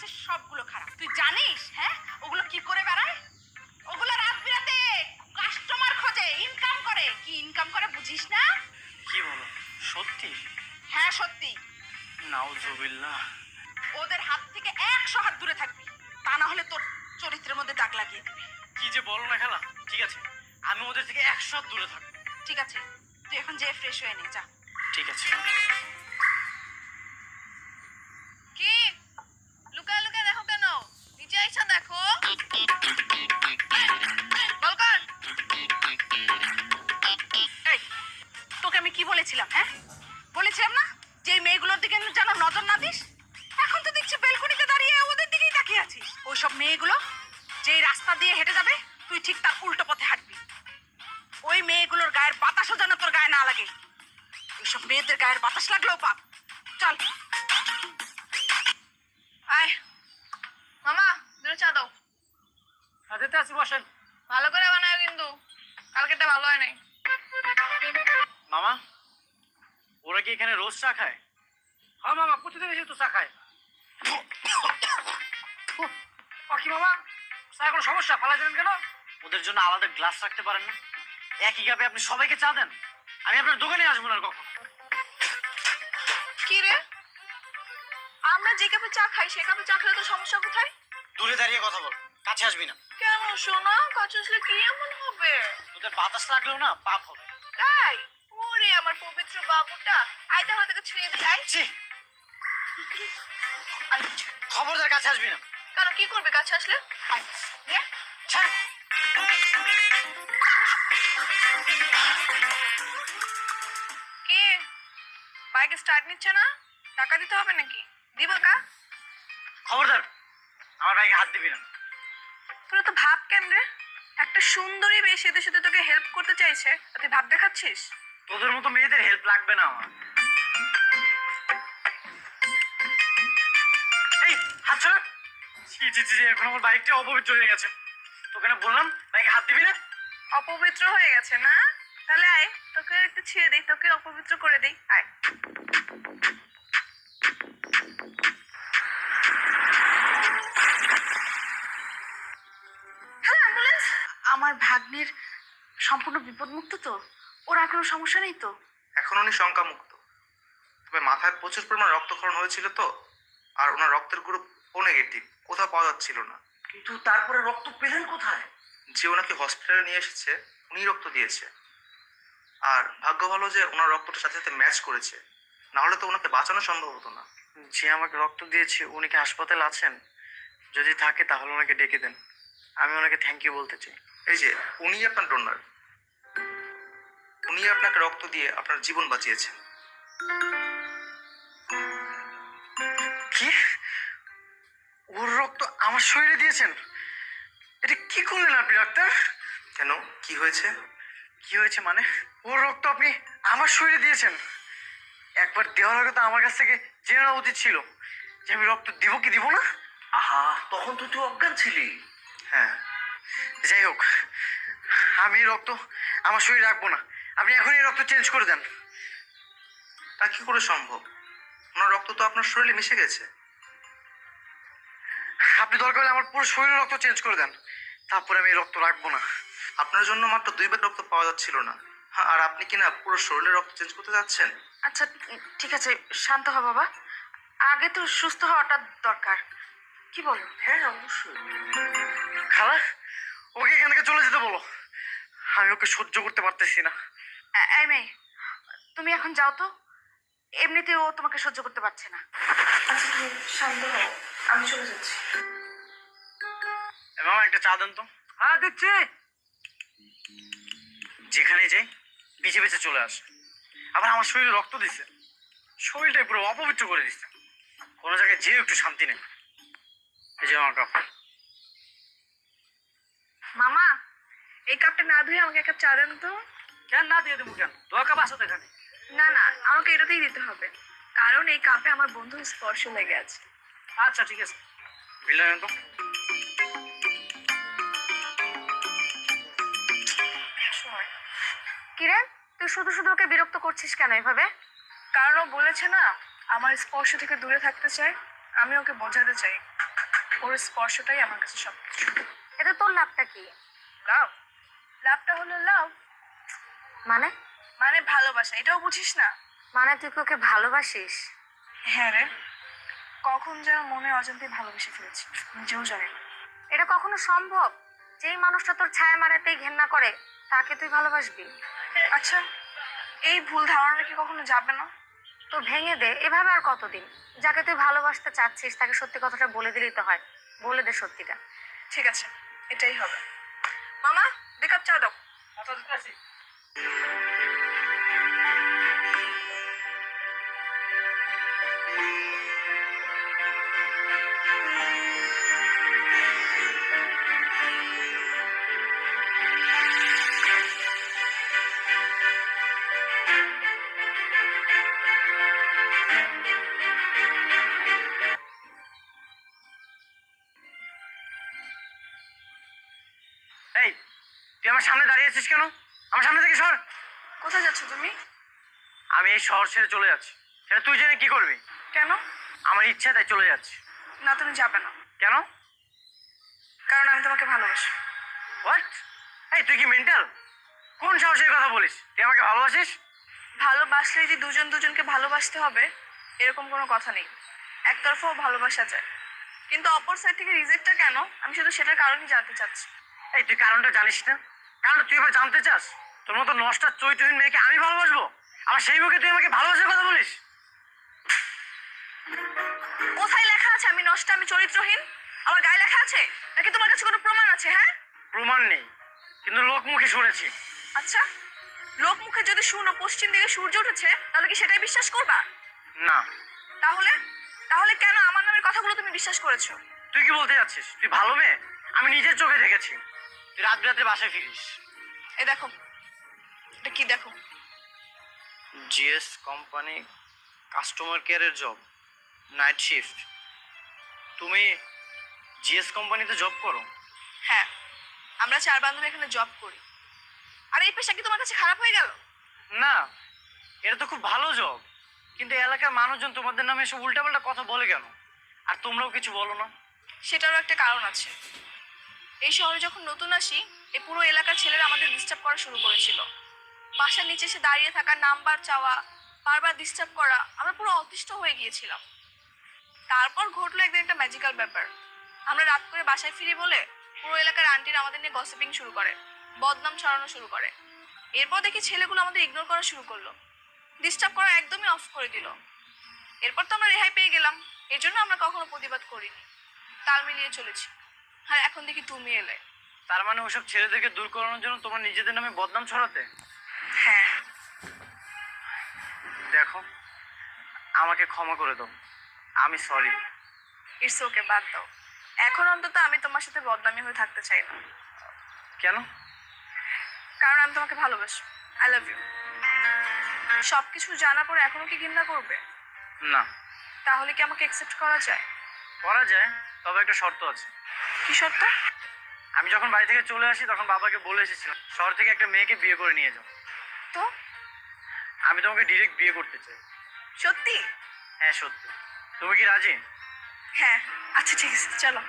আছে সবগুলো খারাপ। তুই জানিস হ্যাঁ ওগুলো কি করে বেড়ায়? ওগুলো রাত বিরাতে কাস্টমার খোঁজে, ইনকাম করে। কি ইনকাম করে বুঝিস না? কি বলো সত্যি? হ্যাঁ সত্যি। নাউজুবিল্লাহ। ওদের হাত থেকে 100 হাত দূরে থাকবি, তা না হলে তোর চরিত্রের মধ্যে দাগ লাগিয়ে দেবে। কি যে বলো না খালা। ঠিক আছে, আমি ওদের থেকে 100 হাত দূরে থাকবো। ঠিক আছে, তুই এখন যে ফ্রেশ হয়ে নে যা। ঠিক আছে। কি লুকায় লুকায় দেখো কেন? নিচে আইসা দেখো। বল কর। এই, তোকে আমি কি বলেছিলাম? হ্যাঁ বলেছিলাম না যে এই মেয়েগুলোর দিকে যেন নজর না দিস? এখন তো দেখছি বেলকনিতে দাঁড়িয়ে ওদের দিকেই তাকিয়ে আছিস। ওইসব মেয়েগুলো যেই রাস্তা দিয়ে হেঁটে যাবে তুই ঠিক তার উল্টো পথে হাঁটবি। ওই মেয়েগুলোর গায়ের বাতাসও যেন তোর গায়ে না লাগে। ওইসব মেয়েদের গায়ের বাতাস লাগলেও পাপ। চল আয়। মামা দুটো চা দাও। দিতে আছি, বসেন। ভালো করে বানায় কিন্তু, কালকেটা ভালো হয় নাই। মামা, ওরা কি এখানে রোজ চা খায়? হ্যাঁ মামা, প্রতিদিন এসে তো চা খায়। কি মামা, চা কোনো সমস্যা? ফালা দেন কেন? ওদের জন্য আলাদা গ্লাস রাখতে পারেন না? একই কাপে আপনি সবাইকে চা দেন। আমি আপনার দোকানে আসবো না কখন। কি রে, আমরা যে কাপে চা খাই সে কাপে চা খেলে তো সমস্যা কোথায়? দূরে দাঁড়িয়ে কথা বল, কাছে আসবি না। কেন সোনা, কাছে আসলে কি এমন হবে? তোদের বাতাস লাগলেও না পাপ হবে। তাই? ওরে আমার পবিত্র বাবুটা, আয় তাহলে থেকে ছুঁয়ে দিই। আয়। ছি, খবরদার কাছে আসবি না। কেন, কি করবে কাছে আসলে? আয় দে। ছাড়। কি বাইক স্টার্ট নিচ্ছে না? টাকা দিতে হবে নাকি? দিব কা? খবরদার আমার ভাইকে হাত দিবি না। তোরা তো ভাব কেন রে? একটা সুন্দরী মেয়ে সেদের সাথে তোকে হেল্প করতে চাইছে, আর তুই ভাব দেখাচ্ছিস? তোদের মতো মেয়েদের হেল্প লাগবে না আমার। এই হাত ছাড়। ছি ছি ছি, এখন আমার বাইকটা অপবিত্র হয়ে গেছে। তোকে না বললাম বাইকে হাত দিবি না। অপবিত্র হয়ে গেছে না? তাহলে আয়, তোকে একটু ছুঁয়ে দিই, তোকে অপবিত্র করে দিই। আয়। হ্যাঁ অ্যাম্বুলেন্স। আমার ভাগ্নের সম্পূর্ণ বিপদমুক্ত তো? ওর আর কোনো সমস্যা নেই তো? এখন উনি শঙ্কামুক্ত, তবে মাথায় প্রচুর পরিমাণ রক্তক্ষরণ হয়েছিল তো, আর ওনার রক্তের গ্রুপ ও নেগেটিভ, কোথাও পাওয়া যাচ্ছিল না। কিন্তু তারপরে রক্ত পেলেন কোথায়? যে ওনাকে হসপিটালে নিয়ে এসেছে উনি রক্ত দিয়েছে। আর ভাগ্য ভালো যে ওনার রক্তটার সাথে সাথে ম্যাচ করেছে, না হলে তো ওনাকে বাঁচানো সম্ভব হতো না। যে আমাকে রক্ত দিয়েছে উনি কি হাসপাতালে আছেন? যদি থাকে তাহলে ওনাকে ডেকে দেন, আমি ওনাকে থ্যাংক ইউ বলতে চাই। এই যে উনি আপনার ডোনার, উনি আপনাকে রক্ত দিয়ে আপনার জীবন বাঁচিয়েছেন। কি? ওর রক্ত আমার শরীরে দিয়েছেন? এটা কি করলেন আপনি ডাক্তার? কেন, কি হয়েছে? কি হয়েছে মানে? ওর রক্ত আপনি আমার শরীরে দিয়েছেন? একবার দেওয়ার আগে তো আমার কাছ থেকে জেনে নেওয়া উচিত ছিল যে আমি রক্ত দিব কি দিব না। আহা, তখন তো তুই অজ্ঞান ছিলি। হ্যাঁ, যাই হোক, আমি এই রক্ত আমার শরীরে রাখবো না। আপনি এখন এই রক্ত চেঞ্জ করে দেন। তা কি করে সম্ভব? ওনার রক্ত তো আপনার শরীরে মিশে গেছে। আপনি দরকার হলে আমার পুরো শরীরের রক্ত চেঞ্জ করে দেন, তারপরে আমি এই রক্ত রাখবো না। আপনার জন্য মাত্র 2 ব্যাগ রক্ত পাওয়া যাচ্ছিল না, হ্যাঁ, আর আপনি কিনা পুরো শরীরের রক্ত চেঞ্জ করতে যাচ্ছেন? আচ্ছা ঠিক আছে, শান্ত হ বাবা, আগে তো সুস্থ হওয়াটা দরকার। কি বলো? হ্যাঁ অবশ্যই। খালা, ওকে এখান থেকে চলে যেতে বলো। আমি ওকে সহ্য করতে পারতেছি না। এই মেয়ে, তুমি এখন যাও তো, এমনিতে ও তোমাকে সহ্য করতে পারছে না। আচ্ছা তুমি শান্ত হও, আমি চলে যাচ্ছি। মামা একটা চা দেন তো। হ্যাঁ দিচ্ছি। যেখানে যাই পিছে পিছে চলে আসে, আবার আমার শরীরে রক্ত দিচ্ছে, শরীরটা পুরো অপবিত্র করে দিচ্ছে। কোনো জায়গায় যেও একটু শান্তি নেই। এই যে আমার কাপ। মামা, এই কাপটা না ধুয়ে আমাকে এক কাপ চা দেন তো। কেন না দিয়ে দেবো? কেন, দোয়া কাপ আসো তো এখানে। না না, আমাকে এটাতেই দিতে হবে, কারণ এই কাপে আমার বন্ধুর স্পর্শ লেগে আছে। আচ্ছা ঠিক আছে, বিল নেন তো। কিরে, তুই শুধু শুধু ওকে বিরক্ত করছিস কেন এভাবে? কারণ ও বলেছে না আমার স্পর্শ থেকে দূরে থাকতে চাই, আমি ওকে বোঝাতে চাই। ওর স্পর্শটাই আমার কাছে সব কিছু। এটা তোর লাভটা কি? লাভ? লাভটা হলো লাভ, মানে মানে ভালোবাসা। এটাও বুঝিস না? মানে তুই কি ওকে ভালোবাসিস? হ্যাঁ রে, কখন যেন মনে অজান্তে ভালোবেসে ফেলেছি, নিজেও জানি না। এটা কখনো সম্ভব? যেই মানুষটা তোর ছায়া মারাতেই ঘেন্না করে তাকে তুই ভালোবাসবি? আচ্ছা, এই ভুল ধারণা কি কখনো যাবে না? তো ভেঙে দে, এভাবে আর কতদিন? যাকে তুই ভালোবাসতে চাচ্ছিস তাকে সত্যি কথাটা বলে দিলেই তো হয়। বলে দে সত্যিটা। ঠিক আছে, এটাই হবে। মামা, 2 কাপ চা দাও। এই, তুই আমার সামনে দাঁড়িয়ে আছিস কেন? আমার সামনে থেকে সর। কোথায় যাচ্ছ তুমি? আমি এই শহর ছেড়ে চলে যাচ্ছি। সেটা তুই জেনে কি করবি? কেন? আমার ইচ্ছা তাই চলে যাচ্ছি। না, তুমি যাবে না। কেন? কারণ আমি তোমাকে ভালোবাসি। হোয়াট? এই, তুই কি মেন্টাল? কোন সাহসের কথা বলিস? তুই আমাকে ভালোবাসিস? ভালোবাসলেই যে দুজন দুজনকে ভালোবাসতে হবে এরকম কোনো কথা নেই। একতরফাও ভালোবাসা যায়, কিন্তু অপর সাইড থেকে রিজেক্টটা কেন, আমি শুধু সেটার কারণই জানতে চাচ্ছি। এই, তুই কারণটা জানিস না? কারণটা তুই এবার জানতে চাস? তোর মতো নষ্টা চরিত্রহীন মেয়েকে আমি ভালোবাসবো? আমার সেই মুখে তুই আমাকে ভালোবাসার কথা বলিস? কোথায় লেখা আছে আমি নষ্ট, আমি চরিত্রহীন? আমার গায়ে লেখা আছে নাকি তোমার কাছে কোনো প্রমাণ আছে? হ্যাঁ, প্রমাণ নেই, কিন্তু লোক মুখে শুনেছি। আচ্ছা, লোক মুখে যদি শুনো পশ্চিম দিকে সূর্য উঠেছে তাহলে কি সেটাই বিশ্বাস করবা? না। তাহলে তাহলে কেন আমার নামের কথাগুলো তুমি বিশ্বাস করেছো? তুই কি বলতে যাচ্ছিস? তুই ভালো মেয়ে, আমি নিজের চোখে দেখেছি। তুই রাত রাতে বাসায় ফিরিস। এই দেখো, এটা কি দেখো? জিএস কোম্পানি কাস্টমার কেয়ারের জব, নাইট শিফট। তুমি জিএস কোম্পানিতে জব করো? হ্যাঁ, আমরা 4 বান্ধবী এখানে জব করি। আর এই পেশা কি তোমার কাছে খারাপ হয়ে গেল? না, এটা তো খুব ভালো জব, কিন্তু এলাকার মানুষজন তোমাদের নামে এসব উল্টাপাল্টা কথা বলে কেন? আর তোমরাও কিছু বলো না? সেটারও একটা কারণ আছে। এই শহরে যখন নতুন আসি, এই পুরো এলাকার ছেলেরা আমাদের ডিস্টার্ব করা শুরু করেছিল। বাসার নিচে এসে দাঁড়িয়ে থাকা, নাম্বার চাওয়া, বারবার ডিস্টার্ব করা, আমরা পুরো অতিষ্ঠ হয়ে গিয়েছিলাম। তারপর ঘটলো একদিন একটা ম্যাজিক্যাল ব্যাপার। আমরা রাত করে বাসায় ফিরি বলে পুরো এলাকার আন্টিরা আমাদের নিয়ে গসিপিং শুরু করে, বদনাম ছড়ানো শুরু করে। এরপর দেখি ছেলেগুলো আমাদের ইগনোর করা শুরু করলো, ডিস্টার্ব করা একদমই অফ করে দিল। এরপর তো আমরা রেহাই পেয়ে গেলাম, এর জন্য আমরা কখনো প্রতিবাদ করিনি, তাল মিলিয়ে চলেছি। আর এখন দেখি তুমি এলে। তার মানে ওসব ছেলেদেরকে দূর করানোর জন্য তোমরা নিজেদের নামে বদনাম ছড়াতে? হ্যাঁ, দেখো, আমাকে ক্ষমা করে দাও, আমি সরি। ইটস ওকে, বাদ দাও। এখন অন্তত আমি তোমার সাথে বদনামি হয়ে থাকতে চাই না। কেন? কারণ আমি তোমাকে ভালোবাসি। I love you. সবকিছু জানা পরে এখনো কি ঘৃণা করবে? না। তাহলে কি আমাকে অ্যাকসেপ্ট করা যায়? করা যায়, তবে একটা শর্ত আছে। কি সত্য? আমি যখন বাড়ি থেকে চলে আসি তখন বাবাকে বলে এসেছিলাম শহর থেকে একটা মেয়েকে বিয়ে করে নিয়ে যাও। তো আমি তোমাকে ডিরেক্ট বিয়ে করতে চাই। সত্যি? হ্যাঁ সত্যি। তুমি কি রাজি? হ্যাঁ, আচ্ছা ঠিক আছে, চলো।